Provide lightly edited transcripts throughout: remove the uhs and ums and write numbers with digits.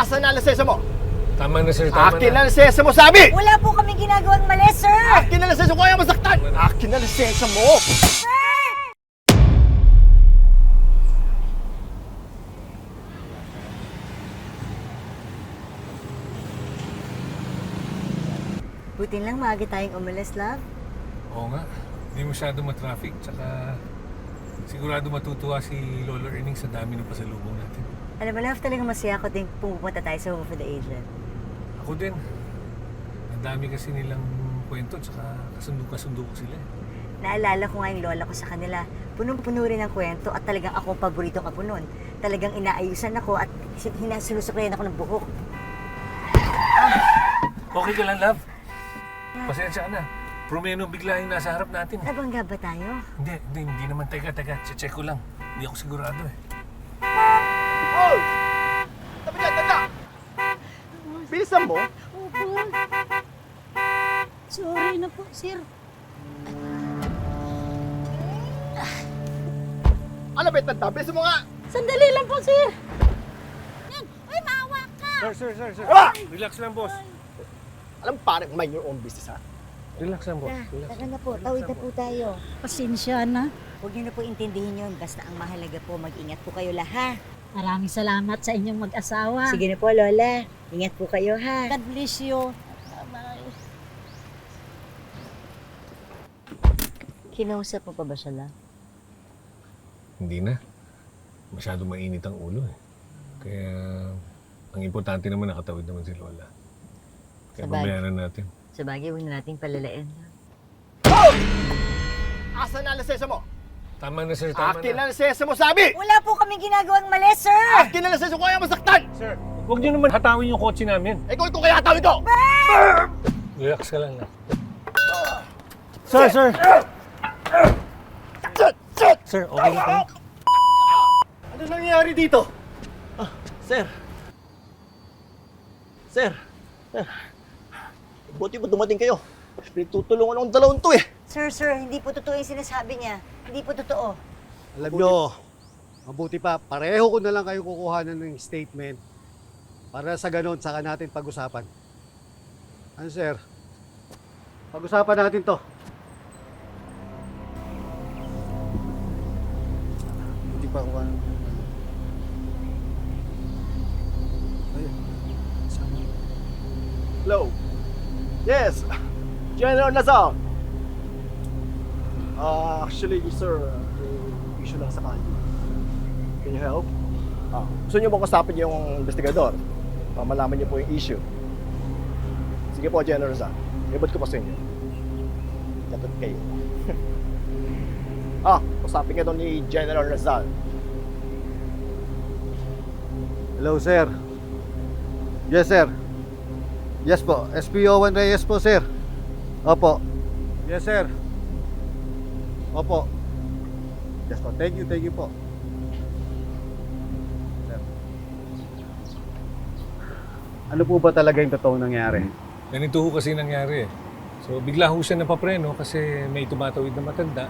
Asan na ang lisensya mo? Tama na sir, tama Akin na. na lisensya mo, sabi! Wala po kaming ginagawang mali, sir! Akin na lisensya ko, kaya masaktan! Akin na lisensya mo! Buti lang maaga tayong umalis, love. Oo nga, hindi masyado matraffic. Tsaka sigurado matutuwa si Lolo Erning sa dami ng pasalubong natin. Alam mo, love, talagang masaya ako din pumunta tayo sa Home for the Aged. Ako din. Ang dami kasi nilang kwento, tsaka kasundo ko sila. Naalala ko nga yung lola ko sa kanila. Punong-puno rin ng kwento at talagang ako ang paboritong apo nun. Talagang inaayusan ako at sinusuklayan ako ng buhok. Okay ka lang, love? Pasensya ka na. Promeno bigla yung nasa harap natin. Nabangga ba tayo? Hindi naman. Teka. Check ko lang. Hindi ako sigurado eh. Hoy! Tabi dyan, tanda! Bilisan mo! Opo. Sorry na po, sir. Ano ba yung tanda? Bilisan mo nga! Sandali lang po, sir. Yan. Uy, maawa ka. Sir. Ah! Relax lang, boss. Alam parang mind your own business, ha? Relax lang, boss. Relax. Tara na po, tawid na po tayo. Pasensya na. Huwag niyo na po intindihin yun. Basta ang mahalaga po, mag-ingat po kayo lahat. Maraming salamat sa inyong mag-asawa. Sige na po, Lola. Ingat po kayo, ha? God bless you. Bye-bye. Kinausap mo pa ba siya, la? Hindi na. Masyado mainit ang ulo eh. Kaya ang importante naman nakatawid naman si Lola. Kaya Sabagay. babayaran natin. Sa bagay, huwag na nating palalain. Asan na ang lisensya mo? Tama na sir, tama Akin na. na lisensya mo, sabi! Wala po kaming ginagawang mali, sir! Akin na lisensya ko, kaya masaktan! Sir, huwag niyo naman hatawin yung kotse namin. Ikaw ito kaya tawid ko! Relax ka lang na. Sir! Sir, okay na kayo? Ano nangyayari dito? Sir. Buti po dumating kayo. Pinagtutulungan akong dalawang to eh. Sir, hindi po totoo yung sinasabi niya. Hindi po totoo. Alam nyo, mabuti pa, pareho ko na lang kayo kukuhanan ng statement para sa ganon, saka natin pag-usapan. Ano sir? Pag-usapan natin to. Hindi pa kuha ng... Hello. Yes. General Nazar. Actually, sir, may issue lang sa kanyo. Can you help? Gusto niyo ba kasapin yung investigador? Malaman niyo po yung issue. Sige po, General Nazar. Ibad ko pa sa inyo. Katot kayo. Kasapin ka doon ni General Nazar. Hello sir. Yes sir. Yes po, SPO1 Reyes po sir. Opo. Yes sir. Opo. Yes po, thank you po. Sir. Ano po ba talaga yung totoong nangyari? Ganito ho kasi nangyari eh. So bigla ho siya napapreno kasi may tumatawid na matanda.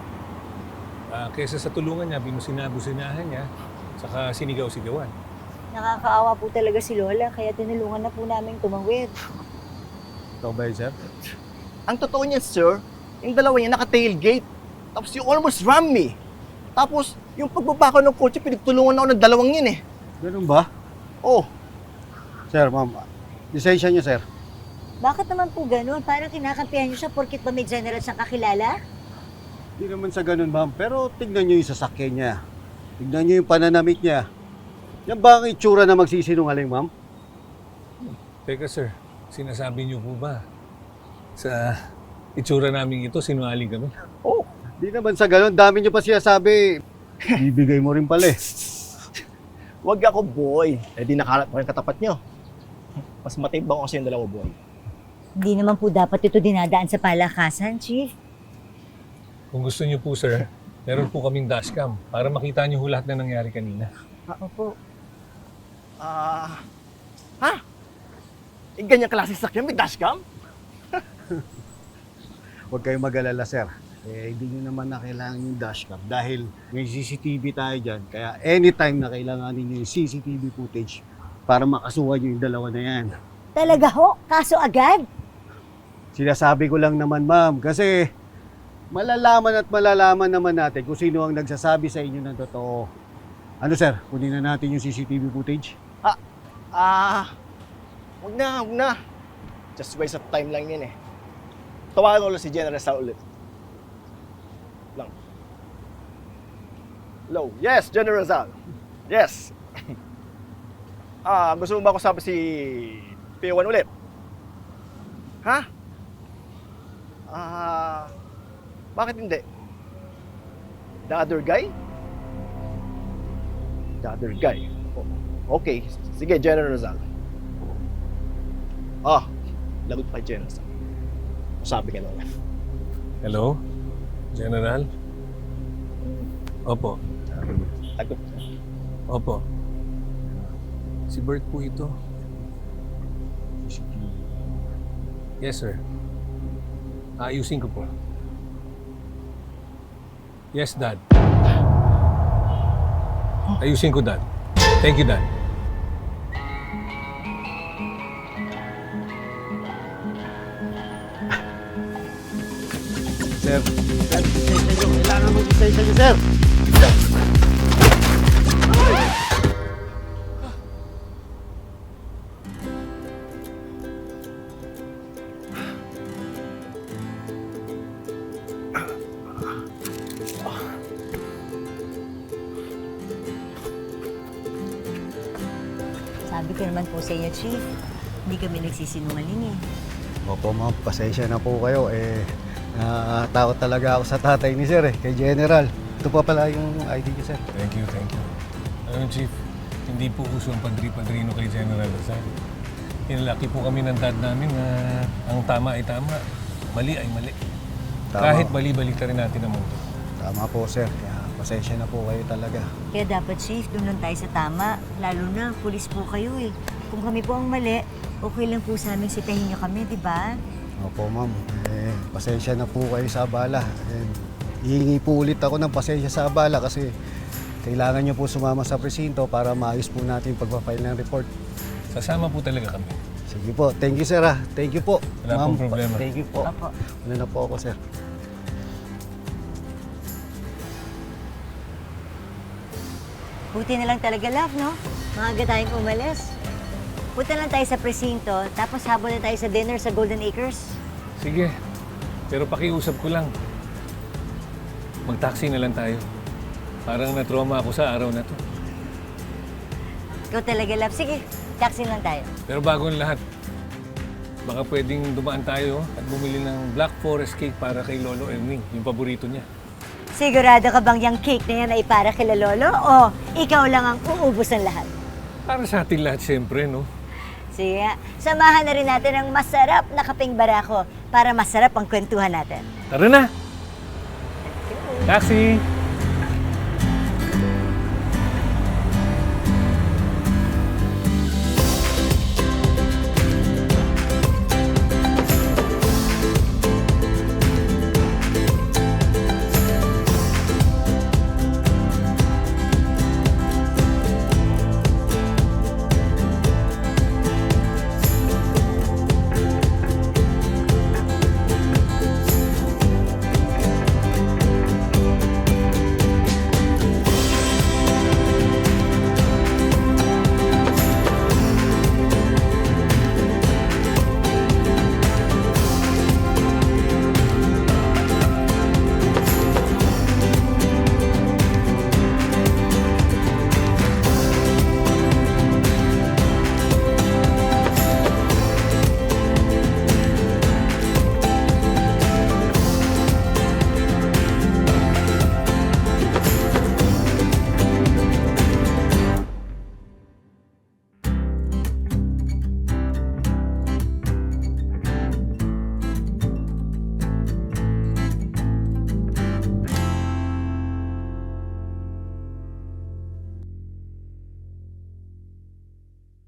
Kesa sa tulungan niya, binusinahan niya, saka sinigaw-sigawan. Nakakaawa po talaga si Lola, kaya tinulungan na po namin tumawid. Ito ba yun sir? Ang totoo niyan, sir, yung dalawa niya naka-tailgate. Tapos you almost ram me. Tapos, yung pagbaba ko ng kotse, pinagtulungan ako ng dalawang yun eh. Ganun ba? Oh, Sir, ma'am, lisensya niyo sir. Bakit naman po ganun? Parang kinakampihan niyo siya porkit ba may general siyang kakilala? Hindi naman sa ganun, ma'am. Pero tignan niyo yung sasakyan niya. Tignan niyo yung pananamit niya. Yan ba ang itsura na magsisinungaling, ma'am? Teka sir, sinasabi niyo po ba sa itsura namin ito, sinungaling kami? oh. Hindi naman sa ganun. Dami niyo pa siya sabi. Bibigay mo rin pala eh. Wag ako, boy. Eh di nakalat mo yung katapat nyo. Mas matibang kasi yung dalawa, boy. Hindi naman po dapat ito dinadaan sa palakasan, Chief. Kung gusto niyo po sir, meron po kaming dashcam para makita niyo ho lahat na nangyari kanina. Opo. Ha? Ganyang klase sakyan, may dashcam? Huwag kayong mag-alala, sir. Hindi nyo naman na kailangan yung dashcam dahil may CCTV tayo dyan. Kaya anytime na kailanganin nyo yung CCTV footage, para makasuhan yung dalawa na yan. Talaga ho? Kaso agad? Sinasabi ko lang naman, ma'am, kasi malalaman at malalaman naman natin kung sino ang nagsasabi sa inyo ng totoo. Ano sir, kunin na natin yung CCTV footage? Huwag na. Just waste of time lang yun eh. Tawagan ko lang si General Sal ulit. Lang. Hello. Yes, General Sal. Yes. Gusto mo ba kasama si P1 ulit? Ha? Bakit hindi? The other guy? The other guy. Okay. Sige, General Rizal. Lagot pa kay General Rizal. Sabi ka naman. Hello? General? Opo. Lagot. Opo. Si Bert po ito. Yes, sir. Ayusin ko po. Yes, Dad. Ayusin ko, Dad. Thank you, Dad. Sir, kailangan mag-isensya niyo, sir. Sabi ko naman po sa inyo, Chief, hindi kami nagsisinungaling eh. Opo ma'am, pasensya na po kayo. Natatakot talaga ako sa tatay ni sir kay General. Ito pa pala yung ID niyo, sir. Thank you, thank you. Ayun, Chief, hindi po uso ang padri-padrino kay General Rizal. Inalaki po kami ng dad namin na ang tama ay tama, mali ay mali. Tama. Kahit bali-balik rin natin ang mundo. Tama po, sir. Kaya pasensya na po kayo talaga. Kaya dapat, Chief, doon lang tayo sa tama. Lalo na, pulis po kayo eh. Kung kami po ang mali, okay lang po sa amin sitahin niyo kami, di ba? Opo, ma'am. Pasensya na po kayo sa abala. Hihingi po ulit ako ng pasensya sa abala kasi kailangan niyo po sumama sa presinto para maayos po natin yung pagpapile ng report. Sasama po talaga kami. Sige po. Thank you, sir. Thank you po. Wala pong problema. Thank you po. Opo. Ano na po ako, sir. Buti na lang talaga, love, no? Maaga tayong umalis. Punta lang tayo sa presinto, tapos habol na tayo sa dinner sa Golden Acres. Sige, pero pakiusap ko lang. Mag-taxi na lang tayo. Parang na-trauma ako sa araw na to. Ikaw talaga, love. Sige, taxi lang tayo. Pero bago ang lahat, baka pwedeng dumaan tayo at bumili ng Black Forest cake para kay Lolo Erning, yung paborito niya. Sigurado ka bang yung cake na yan ay para kila Lolo o ikaw lang ang uubos ng lahat? Para sa atin lahat, siyempre, no? Sige nga, samahan na rin natin ang masarap na kaping barako para masarap ang kwentuhan natin. Tara na! Taxi!